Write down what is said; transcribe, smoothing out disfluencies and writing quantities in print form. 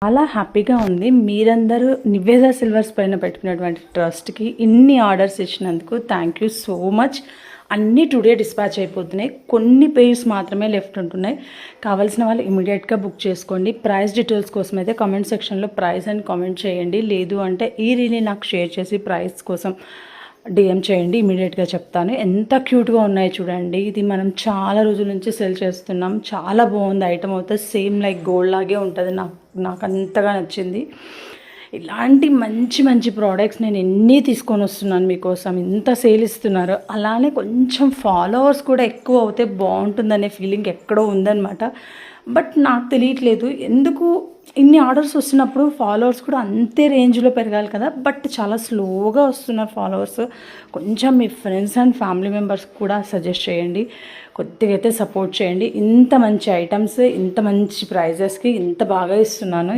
చాలా హ్యాపీగా ఉంది. మీరందరూ నివేదా సిల్వర్స్ పైన పెట్టుకున్నటువంటి ట్రస్ట్కి ఇన్ని ఆర్డర్స్ ఇచ్చినందుకు థ్యాంక్ యూ సో మచ్. అన్నీ టుడే డిస్పాచ్ అయిపోతున్నాయి. కొన్ని పేర్స్ మాత్రమే లెఫ్ట్ ఉంటున్నాయి. కావాల్సిన వాళ్ళు ఇమీడియట్గా బుక్ చేసుకోండి. ప్రైస్ డీటెయిల్స్ కోసం అయితే కామెంట్ సెక్షన్లో ప్రైస్ అని కామెంట్ చేయండి. లేదు అంటే ఈ రీల్ని నాకు షేర్ చేసి ప్రైస్ కోసం డిఎం చేయండి, ఇమీడియట్గా చెప్తాను. ఎంత క్యూట్గా ఉన్నాయి చూడండి. ఇది మనం చాలా రోజుల నుంచి సెల్ చేస్తున్నాం. చాలా బాగుంది ఐటమ్. అవుతుంది సేమ్ లైక్ గోల్డ్ లాగే ఉంటుంది. నాకు అంతగా నచ్చింది. ఇలాంటి మంచి మంచి ప్రోడక్ట్స్ నేను ఎన్ని తీసుకొని వస్తున్నాను మీకోసం. ఇంత సేల్ ఇస్తున్నారు. అలానే కొంచెం ఫాలోవర్స్ కూడా ఎక్కువ అవుతే బాగుంటుందనే ఫీలింగ్ ఎక్కడో ఉందన్నమాట. బట్ నాకు తెలియట్లేదు ఎందుకు ఇన్ని ఆర్డర్స్ వస్తున్నప్పుడు ఫాలోవర్స్ కూడా అంతే రేంజ్లో పెరగాలి కదా. బట్ చాలా స్లోగా వస్తున్నారు ఫాలోవర్స్. కొంచెం మీ ఫ్రెండ్స్ అండ్ ఫ్యామిలీ మెంబర్స్ కూడా సజెస్ట్ చేయండి. కొద్దిగా అయితే సపోర్ట్ చేయండి. ఇంత మంచి ఐటమ్స్ ఇంత మంచి ప్రైజెస్కి ఇంత బాగా ఇస్తున్నాను.